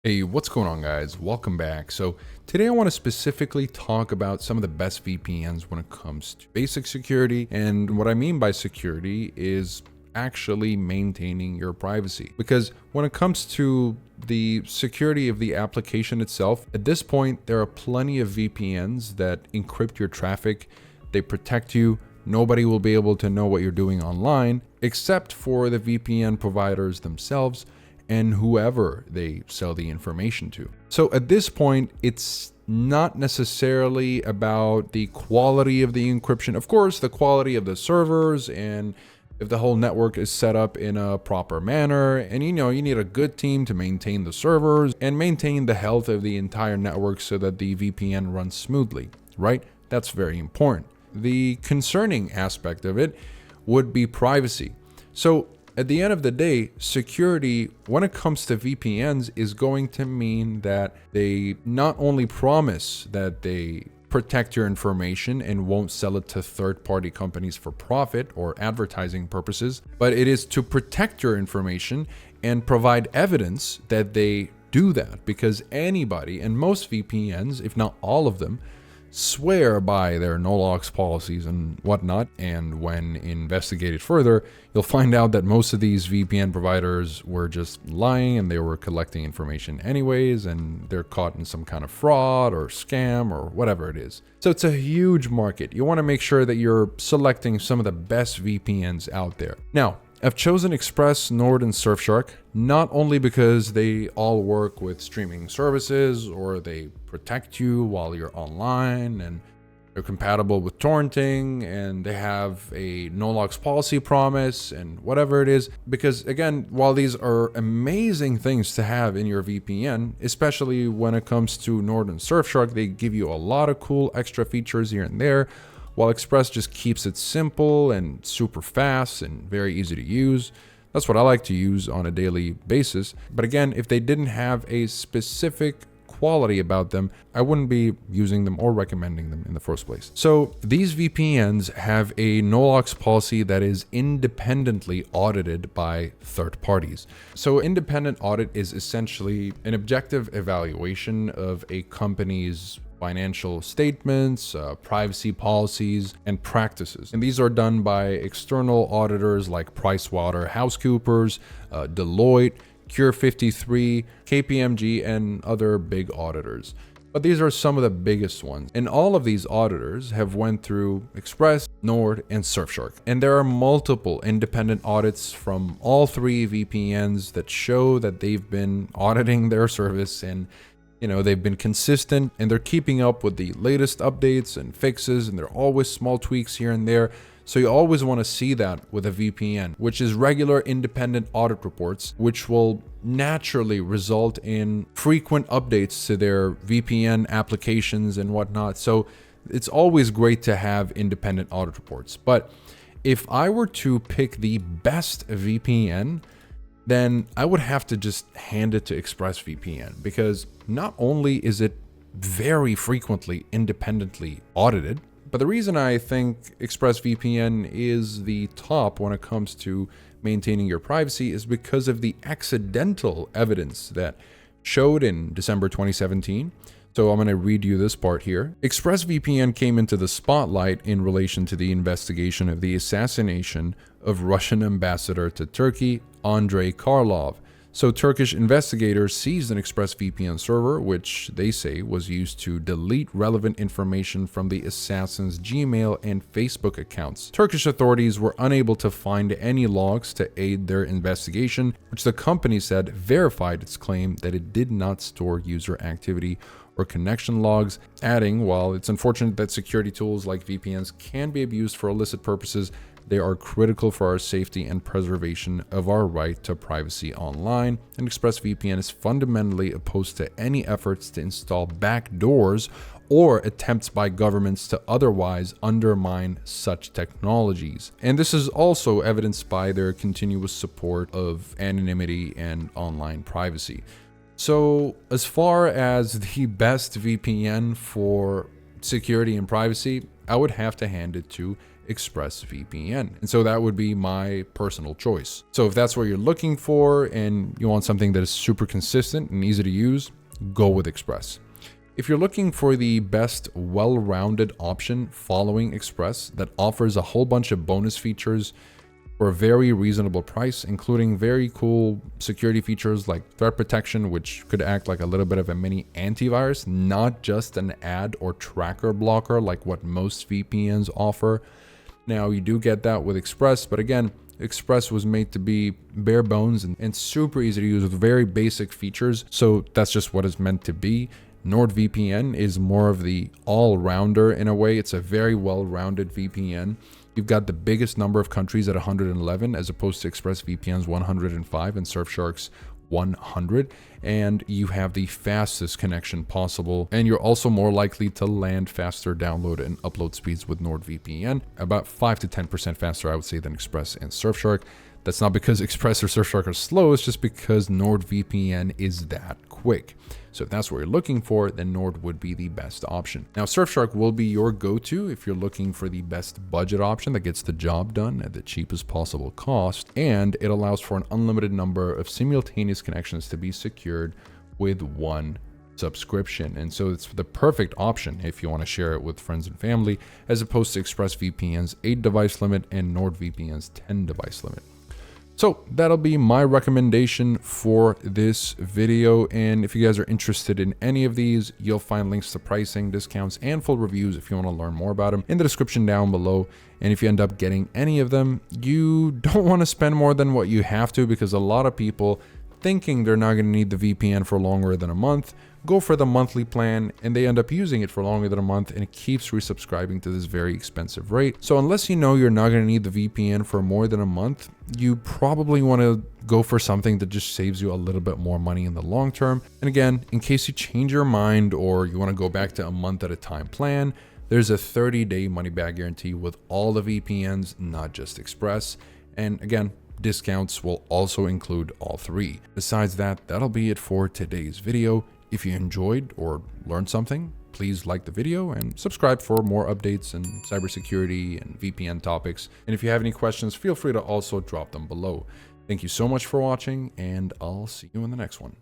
Hey, what's going on, guys? Welcome back. So, today I want to specifically talk about some of the best VPNs when it comes to basic security. And what I mean by security is actually maintaining your privacy. Because when it comes to the security of the application itself, at this point, there are plenty of VPNs that encrypt your traffic, they protect you. Nobody will be able to know what you're doing online except for the VPN providers themselves and whoever they sell the information to. So at this point, it's not necessarily about the quality of the encryption. Of course, the quality of the servers and if the whole network is set up in a proper manner, and you need a good team to maintain the servers and maintain the health of the entire network so that the VPN runs smoothly, right? That's very important. The concerning aspect of it would be privacy. So at the end of the day, security, when it comes to VPNs, is going to mean that they not only promise that they protect your information and won't sell it to third-party companies for profit or advertising purposes, but it is to protect your information and provide evidence that they do that, because anybody, and most VPNs, if not all of them, swear by their no-logs policies and whatnot, and when investigated further, you'll find out that most of these VPN providers were just lying and they were collecting information anyways, and they're caught in some kind of fraud or scam or whatever it is. So it's a huge market. You want to make sure that you're selecting some of the best VPNs out there. Now, I've chosen Express, Nord, and Surfshark not only because they all work with streaming services or they protect you while you're online and they're compatible with torrenting and they have a no-logs policy promise and whatever it is. Because again, while these are amazing things to have in your VPN, especially when it comes to Nord and Surfshark, they give you a lot of cool extra features here and there, while Express just keeps it simple and super fast and very easy to use. That's what I like to use on a daily basis. But again, if they didn't have a specific quality about them, I wouldn't be using them or recommending them in the first place. So these VPNs have a no-logs policy that is independently audited by third parties. So independent audit is essentially an objective evaluation of a company's financial statements, privacy policies, and practices. And these are done by external auditors like PricewaterhouseCoopers, Deloitte, Cure 53, KPMG, and other big auditors. But these are some of the biggest ones. And all of these auditors have went through Express, Nord, and Surfshark. And there are multiple independent audits from all three VPNs that show that they've been auditing their service and they've been consistent and they're keeping up with the latest updates and fixes, and there are always small tweaks here and there. So you always want to see that with a VPN, which is regular independent audit reports, which will naturally result in frequent updates to their VPN applications and whatnot. So it's always great to have independent audit reports. But if I were to pick the best VPN, then I would have to just hand it to ExpressVPN, because not only is it very frequently independently audited, but the reason I think ExpressVPN is the top when it comes to maintaining your privacy is because of the accidental evidence that showed in December 2017. So I'm going to read you this part here. ExpressVPN came into the spotlight in relation to the investigation of the assassination of Russian ambassador to Turkey, Andrei Karlov. So Turkish investigators seized an ExpressVPN server, which they say was used to delete relevant information from the assassin's Gmail and Facebook accounts. Turkish authorities were unable to find any logs to aid their investigation, which the company said verified its claim that it did not store user activity or connection logs, adding, while it's unfortunate that security tools like VPNs can be abused for illicit purposes, they are critical for our safety and preservation of our right to privacy online, and ExpressVPN is fundamentally opposed to any efforts to install backdoors or attempts by governments to otherwise undermine such technologies. And this is also evidenced by their continuous support of anonymity and online privacy. So as far as the best VPN for security and privacy, I would have to hand it to ExpressVPN. And so that would be my personal choice. So if that's what you're looking for and you want something that is super consistent and easy to use, go with Express. If you're looking for the best well-rounded option following Express that offers a whole bunch of bonus features for a very reasonable price, including very cool security features like threat protection, which could act like a little bit of a mini antivirus, not just an ad or tracker blocker like what most VPNs offer. Now, you do get that with Express, but again, Express was made to be bare bones and super easy to use with very basic features. So that's just what it's meant to be. NordVPN is more of the all-rounder in a way. It's a very well-rounded VPN. You've got the biggest number of countries at 111 as opposed to ExpressVPN's 105 and Surfshark's 100, and you have the fastest connection possible, and you're also more likely to land faster download and upload speeds with NordVPN, about 5 to 10% faster I would say than Express and Surfshark. That's not because Express or Surfshark are slow, it's just because NordVPN is that quick. So if that's what you're looking for, then Nord would be the best option. Now, Surfshark will be your go-to if you're looking for the best budget option that gets the job done at the cheapest possible cost, and it allows for an unlimited number of simultaneous connections to be secured with one subscription. And so it's the perfect option if you want to share it with friends and family, as opposed to ExpressVPN's 8 device limit and NordVPN's 10 device limit. So that'll be my recommendation for this video. And if you guys are interested in any of these, you'll find links to pricing, discounts, and full reviews if you want to learn more about them in the description down below. And if you end up getting any of them, you don't want to spend more than what you have to, because a lot of people, thinking they're not going to need the VPN for longer than a month, go for the monthly plan and they end up using it for longer than a month, and it keeps resubscribing to this very expensive rate. So unless you know you're not going to need the VPN for more than a month, you probably want to go for something that just saves you a little bit more money in the long term. And again, in case you change your mind or you want to go back to a month at a time plan, there's a 30-day money-back guarantee with all the VPNs, not just Express. And again, discounts will also include all three. Besides that, that'll be it for today's video. If you enjoyed or learned something, please like the video and subscribe for more updates in cybersecurity and VPN topics. And if you have any questions, feel free to also drop them below. Thank you so much for watching, and I'll see you in the next one.